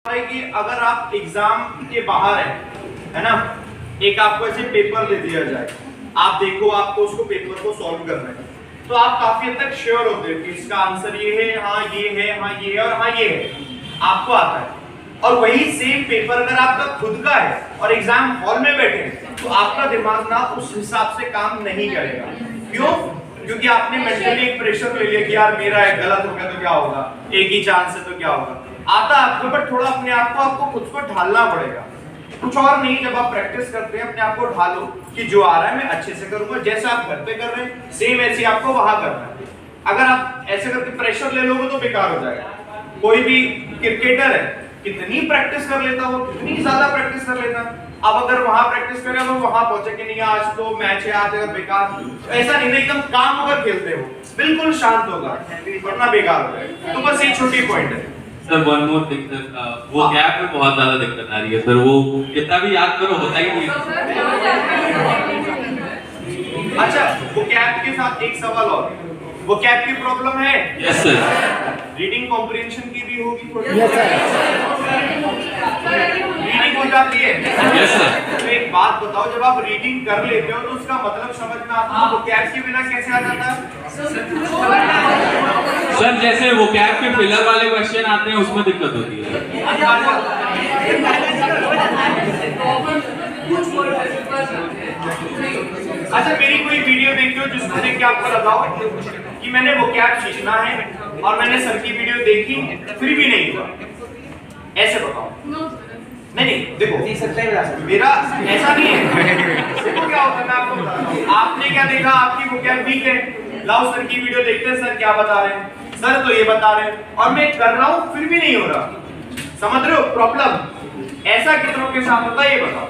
है कि अगर आप एग्जाम के बाहर है ना, एक आपको ऐसे पेपर दे दिया जाए, आप देखो आपको उसको पेपर को सॉल्व करना है, तो आप काफी हद तक श्योर होते हो कि इसका आंसर ये है, हाँ ये है, हाँ ये है और हाँ ये है, आपको आता है। और वही सेम पेपर अगर आपका खुद का है और एग्जाम हॉल में बैठे हैं, तो आपका दिमाग ना उस हिसाब से काम नहीं करेगा। क्यों? क्योंकि आपने मेंटली एक प्रेशर ले लिया कि यार मेरा है, गलत हो गया तो क्या होगा, एक ही चांस है तो क्या होगा। आता आपको, बट थोड़ा अपने आप को आपको खुद को ढालना पड़ेगा, कुछ और नहीं। जब आप प्रैक्टिस करते हैं अपने आप को ढालो कि जो आ रहा है मैं अच्छे से करूंगा, जैसा आप घर पे कर रहे हैं सेम ऐसे आपको वहां करना है। अगर आप ऐसे करके प्रेशर ले लोगे तो बेकार हो जाएगा। कोई भी क्रिकेटर है, कितनी प्रैक्टिस कर लेता हो, कितनी ज्यादा प्रैक्टिस कर लेता। अब अगर वहां प्रैक्टिस करें तो वहां पहुंचे कि नहीं आज तो मैच है, आज अगर बेकार, ऐसा नहीं, एकदम काम होकर खेलते हो, बिल्कुल शांत होगा वरना बेकार होगा। तो बस एक छोटी पॉइंट है sir. One more thing sir, वो गैप में बहुत ज्यादा दिक्कत आ रही है सर, वो कितना भी याद करो होता ही नहीं। अच्छा, वो गैप के साथ एक सवाल और, वो गैप की प्रॉब्लम है? Yes sir. रीडिंग कॉम्प्रिहेंशन की भी होगी थोड़ी? Yes sir. रीडिंग हो जाती है? Yes sir. तो एक बात बताओ, जब आप रीडिंग कर लेते हो तो उसका मतलब समझ में आता है, वो गैप के बिना कैसे आ जाता है? सर जैसे वो कैप के फिलर वाले क्वेश्चन आते हैं उसमें दिक्कत होती है। अच्छा, मेरी कोई वीडियो देखते हो जिसको देख के आपको लगाओ कि मैंने वो कैप सीखना है और मैंने सर की वीडियो देखी फिर भी नहीं हुआ, ऐसे बताओ। नहीं देखो, मेरा ऐसा नहीं है। देखो क्या होता है, मैं आपको बताता हूँ। आपने क्या देखा, आपकी वो कैप वीक है, लाओ सर की वीडियो देखते हैं, सर क्या बता रहे हैं, सर तो ये बता रहे हैं और मैं कर रहा हूँ फिर भी नहीं हो रहा। समझ रहे हो प्रॉब्लम? ऐसा कितनों के साथ होता है ये बताओ।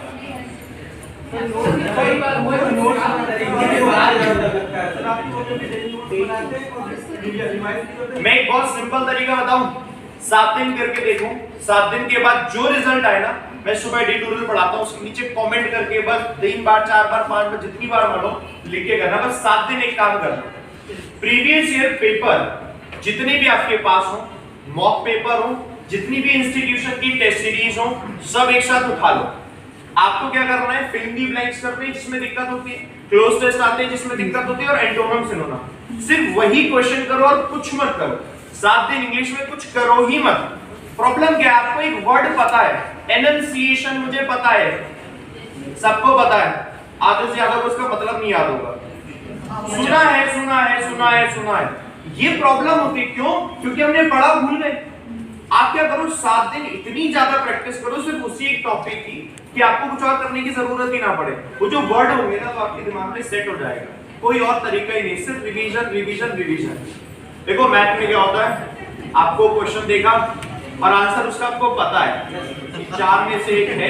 मैं एक बहुत सिंपल तरीका बताऊं, 7 दिन करके देखो, 7 दिन के बाद जो रिजल्ट आए ना, मैं सुबह एडिटोरियल पढ़ाता हूं, उसके नीचे कमेंट करके बस 3 बार 4 बार 5 बार जितनी बार मानो लिख के करना। बस 7 दिन एक काम करना, प्रीवियस ईयर पेपर जितने भी आपके पास हो, मॉक पेपर हो, जितनी भी इंस्टीट्यूशन की टेस्ट सीरीज हो, सब एक साथ उठा लो। आपको क्या करना है, फिल इन द ब्लैंक्स करते हैं जिसमें दिक्कत होती है, क्लोज टेस्ट आते हैं जिसमें दिक्कत होती है, और एंटोनिम सिनोनिम, सिर्फ वही क्वेश्चन करो और कुछ मत करो। 7 दिन इंग्लिश में कुछ करो ही मत। प्रॉब्लम क्या है, आपको एक वर्ड पता है, एनंसिएशन मुझे पता है, सबको पता है, आधे से ज्यादा को उसका मतलब नहीं याद होगा। सुना है सुना है सुना है सुना है, ये प्रॉब्लम होती है। क्यों? क्योंकि हमने पढ़ा भूल गए। आप क्या करो, 7 दिन इतनी ज्यादा प्रैक्टिस करो सिर्फ उसी एक टॉपिक की कि आपको कुछ और करने की जरूरत ही ना पड़े। वो जो वर्ड होंगे ना, तो आपके दिमाग में सेट हो जाएगा, कोई और तरीका ही नहीं, सिर्फ रिवीजन रिवीजन रिवीजन। देखो मैथ में क्या होता है, आपको क्वेश्चन देखा और आंसर उसका आपको पता है, 4 में से 1 है,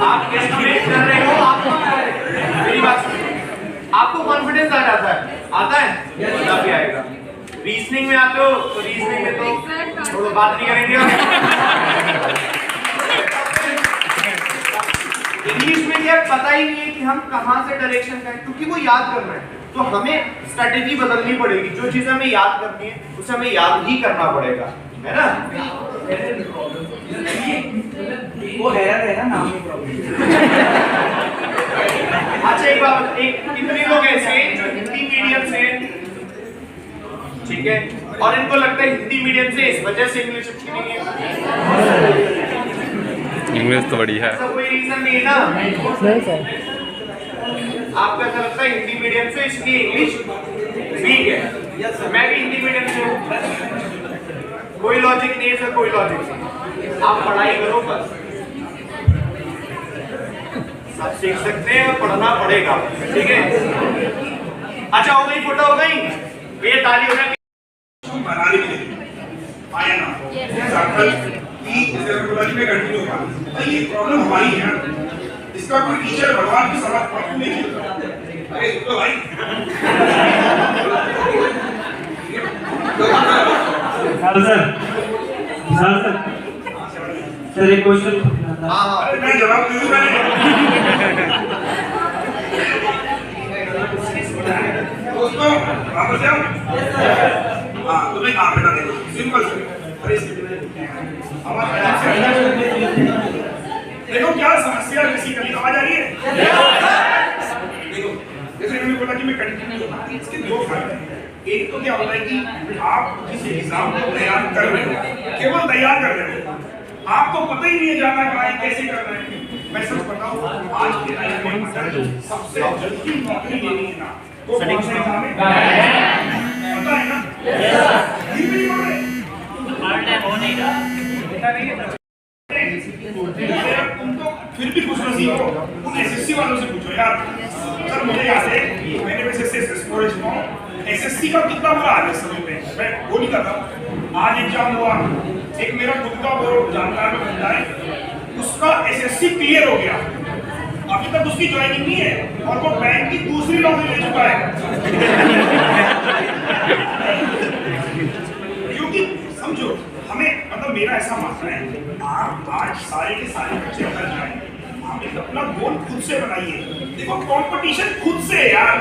आप एस्टिमेट कर रहे हो, आपको मेरी बात सुनो, आपको कॉन्फिडेंस आ जाता है, आता है, तभी आएगा। रीजनिंग में आते हो तो रीजनिंग में तो थोड़ा बात नहीं करेंगे। इंग्लिश में क्या पता ही नहीं है कि हम कहां से डायरेक्शन का है, क्योंकि वो याद करना है, तो हमें स्ट्रेटेजी बदलनी पड़ेगी। जो चीज हमें याद करनी है उसे हमें याद ही करना पड़ेगा, है ना? वो एरर है ना, नाम में प्रॉब्लम। अच्छा एक बात, एक कितने लोग ऐसे हैं जो हिंदी मीडियम से, ठीक है, और इनको लगता है हिंदी मीडियम से इस वजह से इंग्लिश अच्छी नहीं है? इंग्लिश तो बड़ी है, ऐसा कोई रीजन नहीं है ना? नहीं सर। आपका ऐसा लगता है हिंदी मीडियम से इसकी इंग्लिश वीक है, मैं भी हिंदी मीडियम से हूँ, कोई लॉजिक नहीं है सर, कोई लॉजिक नहीं। आप पढ़ाई करो बस, सब सीख सकते हैं, पढ़ना पड़ेगा, ठीक है? अच्छा हो गई, फोटो हो गई, ये ताली हो जाएगी। बनाने के लिए आया ना कि रेगुलरली में कंटिन्यू होगा, तो ये प्रॉब्लम हमारी है। इसका कोई टीचर भगवान की समझ प्राप्त नहीं किया। अरे तो भाई सर एक क्वेश्चन। हाँ अरे मैं जवाब दे दूंगा। दोस्तों वापस जाओ। हाँ तुम्हें कहाँ पे ना देखो, सिंपल से। अरे हमारे देखो क्या समस्या बेसिकली आवाज आ रही है। देखो जैसे मैंने बोला कि मैं कंटिन्यू होता हूं, इसके दो फायदे हैं। एक तो क्या होता है कि आप किसी एग्जाम को तैयार कर रहे हो, केवल तैयार कर रहे हो, आपको पता ही नहीं है जाना कहाँ है, कैसे करना है। मैं सच बताऊं, आज के टाइम में सबसे जल्दी नौकरी लेनी है ना, तो कौन सा एग्जाम है? पता है ना? हिंदी में तुम तो फिर भी कुछ नसीब हो, उन एसएससी वालों से पूछो यार। सर मुझे याद है मैंने एसएससी का कितना बुरा हाल है समय पे, मैं वो नहीं करता। आज एग्जाम हुआ, एक मेरा खुद का वो जानकार में बंदा है, उसका एसएससी क्लियर हो गया, अभी तक उसकी ज्वाइनिंग नहीं है और वो बैंक की दूसरी नौकरी ले चुका है। क्योंकि समझो हमें, मतलब मेरा ऐसा मानना है, आप आज सारे के सारे बच्चे कर जाए, आप एक अपना गोल खुद से बनाइए। देखो कंपटीशन खुद से है यार,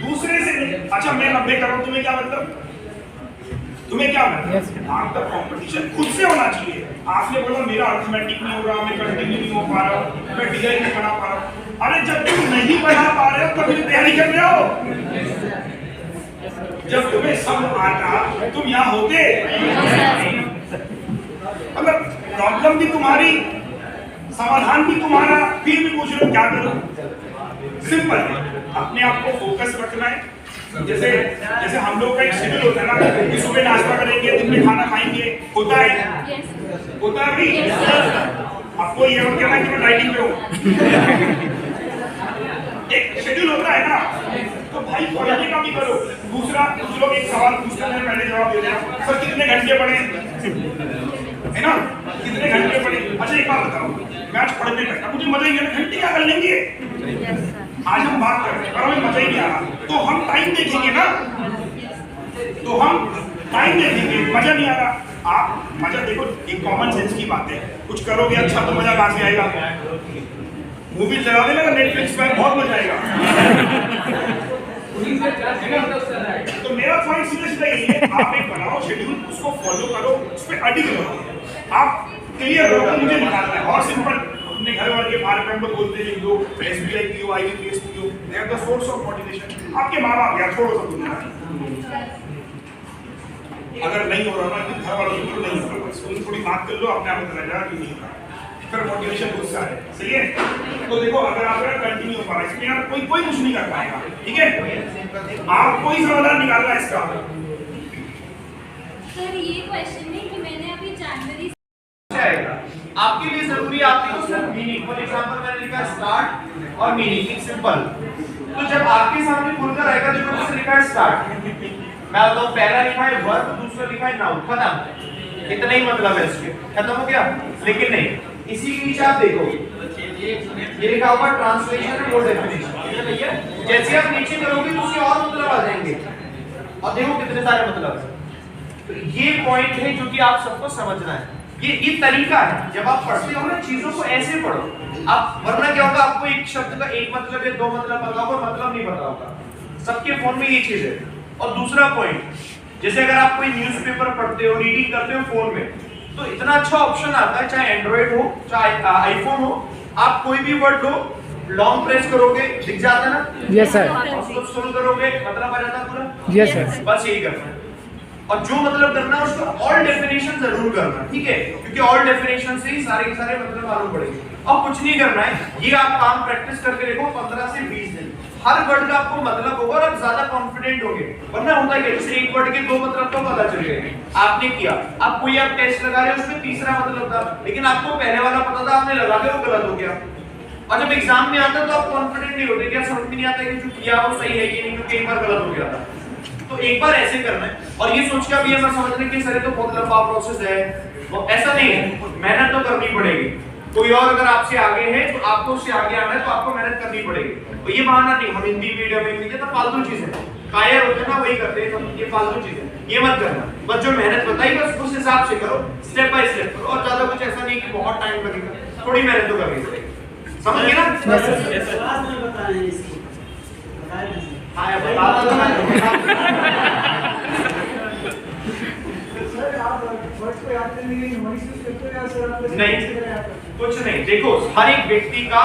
दूसरे से नहीं। अच्छा मैं 90 करोड़, तुम्हें क्या मतलब, तुम्हें क्या मतलब? आपका कंपटीशन खुद से होना चाहिए। आपने बोला मेरा अर्थमेटिक नहीं हो रहा, मैं कंटिन्यू नहीं हो पा रहा हूँ, मैं डिजाइन नहीं बना पा रहा हूँ। अरे जब तुम नहीं बना पा रहे हो तब तैयारी कर रहे हो। जब तुम्हें सब आता तुम यहाँ होते। मतलब प्रॉब्लम भी तुम्हारी, समाधान भी तुम्हारा, फिर भी पूछ रहे हो क्या करो। सिंपल है, अपने आप को फोकस रखना है। जैसे जैसे हम लोग का एक शेड्यूल होता है ना कि सुबह नाश्ता करेंगे, दिन में खाना खाएंगे, होता है, होता है भी। आपको ये मत कहना कि मैं डाइटिंग पे हूँ। एक शेड्यूल होता है ना, तो भाई पढ़ने का भी करो। दूसरा कुछ लोग एक सवाल पूछते हैं, मैंने जवाब दे दिया, सर कितने घंटे पढ़े, है ना, कितने घंटे पढ़े। अच्छा एक बात बताओ, मैं आज पढ़ने बैठा, मुझे मजा ही नहीं, घंटे क्या कर लेंगे। आज हम बात कर रहे हैं और हमें मजा ही नहीं आ रहा, तो हम टाइम देखेंगे ना, तो हम टाइम देखेंगे, मजा नहीं आ रहा। आप मजा देखो, एक कॉमन सेंस की बात है, कुछ करोगे अच्छा तो मजा कहाँ से आएगा? मूवी चला देना नेटफ्लिक्स पर, बहुत मजा आएगा। तो मेरा पॉइंट सीधा सीधा यही है, आप एक बनाओ शेड्यूल, उसको फॉलो करो, उस पर अडिग रहो, आप क्लियर रहो मुझे निकालना है। और सिंपल अपने घर वाले के बारे में हम लोग बोलते हैं, जो SBI PO, IBPS PO, they are the source of motivation. आपके माँ बाप यार छोड़ो सब दुनिया, अगर नहीं हो रहा ना कि घर वालों से नहीं हो रहा, बस थोड़ी बात कर लो, अपने आप पता लगा कि नहीं हो रहा, फिर मोटिवेशन गुस्सा है। सही है, तो देखो अगर आप कंटिन्यू हो पा रहे इसमें यार कोई कुछ नहीं कर पाएगा। ठीक है, आप कोई समाधान निकालना इसका। सर ये क्वेश्चन है कि मैंने अभी जनवरी आपके लिए जरूरी है, आपके सिर्फ मीनिंग। फॉर एग्जांपल मैंने लिखा स्टार्ट और मीनिंग, सिंपल। तो जब आपके सामने खुलकर आएगा, देखो किसने लिखा है स्टार्ट, मैं बताऊं पहला लिखा है वर्ब, दूसरा लिखा है नाउन, खत्म। इतना ही मतलब है इसके, खत्म हो गया। लेकिन नहीं, इसी के नीचे आप देखो ये लिखा होगा ट्रांसलेशन और डेफिनेशन। जैसे आप नीचे करोगे तो उसके और मतलब आ जाएंगे, और देखो कितने सारे मतलब है। तो ये पॉइंट है जो कि आप सबको समझना है। ये तरीका है, जब आप पढ़ते हो ना चीजों को ऐसे पढ़ो आप, वरना क्या होगा, आपको एक शब्द का एक मतलब या दो मतलब पता होगा, मतलब नहीं पता होगा। सबके फोन में ये चीज है। और दूसरा पॉइंट, जैसे अगर आप कोई न्यूज़पेपर पढ़ते हो, रीडिंग करते हो फोन में, तो इतना अच्छा ऑप्शन आता है, चाहे एंड्रॉइड हो चाहे आईफोन हो, आप कोई भी वर्ड लो, लॉन्ग प्रेस करोगे दिख जाता है ना। Yes sir. उसको स्क्रॉल करोगे मतलब आ जाता है पूरा। Yes sir. बस यही करना है, और जो मतलब करना है उसको ऑल डेफिनेशन जरूर करना, ठीक है, क्योंकि ऑल डेफिनेशन से ही सारे के सारे मतलब मालूम पड़ेंगे। और कुछ नहीं करना है, ये आप काम प्रैक्टिस करके देखो 15 से 20 दिन, हर वर्ड का आपको मतलब होगा और आप ज्यादा कॉन्फिडेंट होगे। वरना होता क्या, जैसे एक वर्ड के दो मतलब तो पता चल गए, आपने किया, अब कोई आप टेस्ट लगा रहे हो उसमें तीसरा मतलब था, लेकिन आपको पहले वाला पता था, आपने लगा दिया वो गलत हो गया। और जब एग्जाम में आता तो आप कॉन्फिडेंट नहीं होते, क्या समझ में नहीं आता कि जो किया वो सही है कि नहीं, क्योंकि एक बार गलत हो गया था। तो एक बार ऐसे करना है, और ये सोच के अभी हमें समझने कि सर तो बहुत लंबा प्रोसेस है, वो ऐसा नहीं है, मेहनत तो करनी पड़ेगी। कोई और अगर आपसे आगे है तो आपको उससे आगे आना है, तो आपको मेहनत करनी पड़ेगी। तो ये बहाना नहीं हम हिंदी मीडियम में ये तो फालतू चीज है, कायर होते ना वही करते हैं, ये फालतू चीज है, ये मत करना। बस जो मेहनत बताई बस उस हिसाब से करो, स्टेप बाय स्टेप करो, और ज्यादा कुछ ऐसा नहीं कि बहुत टाइम लगेगा, थोड़ी मेहनत तो करनी पड़ेगी। समझ गए ना? हाँ बता दो सर आप वर्ड्स को याद करने के लिए ह्यूमरिस्टिक करते हो या सर आप नहीं। कुछ नहीं, देखो हर एक व्यक्ति का